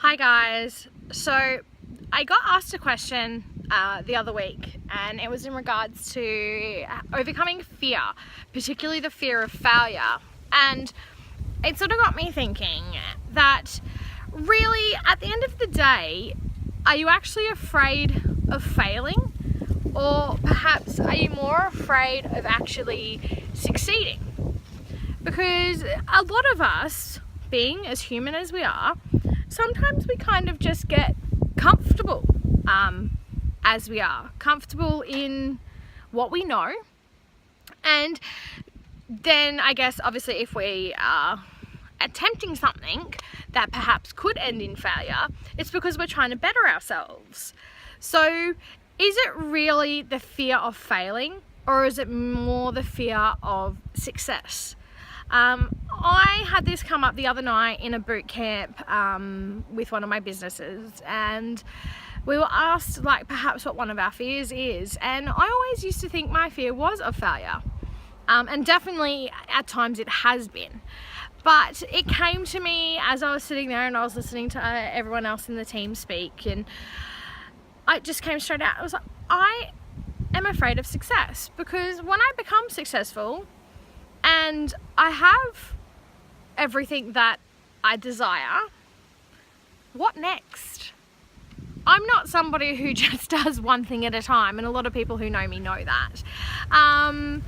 Hi guys, so I got asked a question the other week, and it was in regards to overcoming fear, particularly the fear of failure. And it sort of got me thinking that really at the end of the day, are you actually afraid of failing? Or perhaps are you more afraid of actually succeeding? Because a lot of us, being as human as we are, sometimes we kind of just get comfortable as we are, comfortable in what we know. And then I guess obviously if we are attempting something that perhaps could end in failure, it's because we're trying to better ourselves. So is it really the fear of failing, or is it more the fear of success? I had this come up the other night in a boot camp with one of my businesses, and we were asked perhaps what one of our fears is, and I always used to think my fear was of failure, and definitely at times it has been. But it came to me as I was sitting there and I was listening to everyone else in the team speak, and it just came straight out. I was like, I am afraid of success, because when I become successful and I have everything that I desire, what next? I'm not somebody who just does one thing at a time, and a lot of people who know me know that. And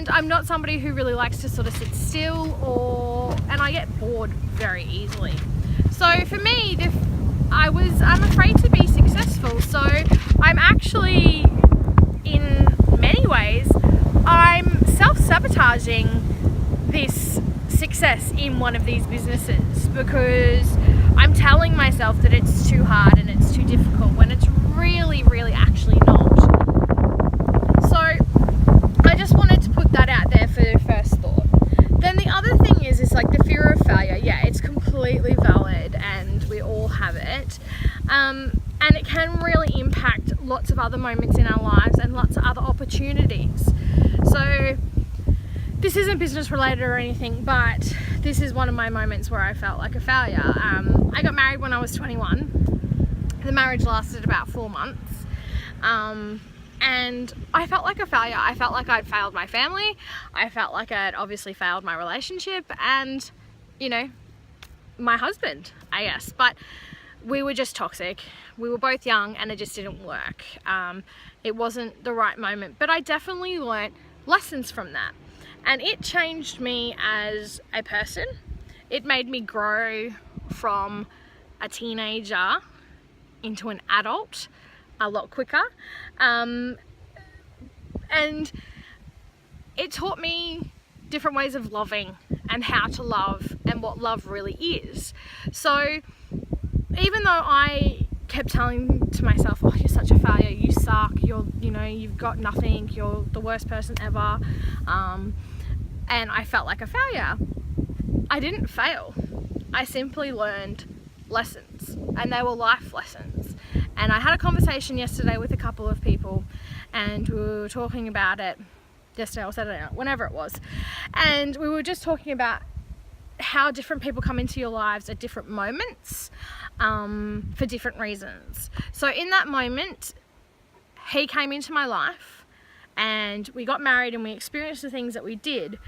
I'm not somebody who really likes to sort of sit still, and I get bored very easily. So for me, I'm afraid to be successful. So I'm actually, in many ways, I'm self-sabotaging this success in one of these businesses, because I'm telling myself that it's too hard and it's too difficult when it's really, really actually not. So I just wanted to put that out there for the first thought. Then the other thing is the fear of failure. Yeah, it's completely valid and we all have it. And it can really impact lots of other moments in our lives and lots of other opportunities. So this isn't business related or anything, but this is one of my moments where I felt like a failure. I got married when I was 21. The marriage lasted about 4 months. And I felt like a failure. I felt like I'd failed my family. I felt like I'd obviously failed my relationship and, my husband, I guess. But we were just toxic. We were both young and it just didn't work. It wasn't the right moment, but I definitely learnt lessons from that. And it changed me as a person. It made me grow from a teenager into an adult a lot quicker. And it taught me different ways of loving and how to love and what love really is. So even though I kept telling to myself, oh, you're such a failure, you suck, you've got nothing, you're the worst person ever, and I felt like a failure, I didn't fail. I simply learned lessons, and they were life lessons. And I had a conversation yesterday with a couple of people, and we were talking about it yesterday or Saturday, whenever it was, and we were just talking about how different people come into your lives at different moments, for different reasons. So in that moment, he came into my life and we got married and we experienced the things that we did,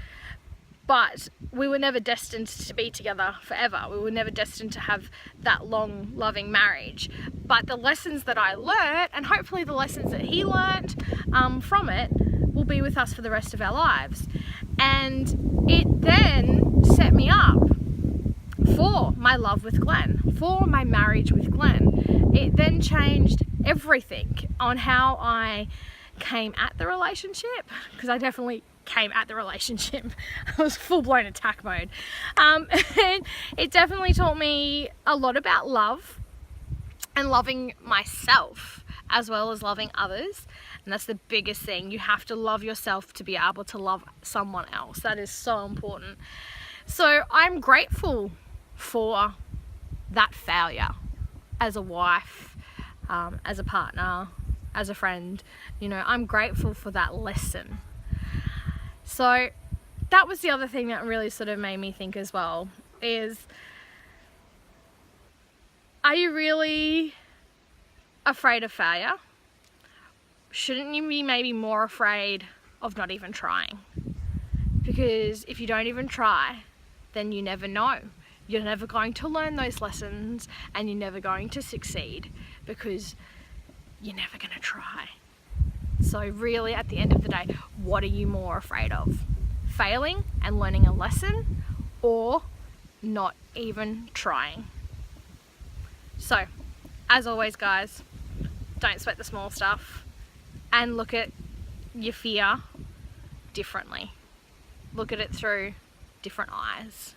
but we were never destined to be together forever. We were never destined to have that long, loving marriage. But the lessons that I learnt, and hopefully the lessons that he learnt from it, will be with us for the rest of our lives. And it then set me up for my love with Glenn, for my marriage with Glenn. It then changed everything on how I came at the relationship, because I definitely came at the relationship. I was full-blown attack mode. And it definitely taught me a lot about love and loving myself as well as loving others. And that's the biggest thing. You have to love yourself to be able to love someone else. That is so important. So I'm grateful for that failure as a wife, as a partner, as a friend. I'm grateful for that lesson. So that was the other thing that really sort of made me think as well, is Are you really afraid of failure? Shouldn't you be maybe more afraid of not even trying? Because if you don't even try, then you never know. You're never going to learn those lessons, and you're never going to succeed because you're never going to try. So really, at the end of the day, what are you more afraid of? Failing and learning a lesson, or not even trying? So, as always guys, don't sweat the small stuff and look at your fear differently. Look at it through different eyes.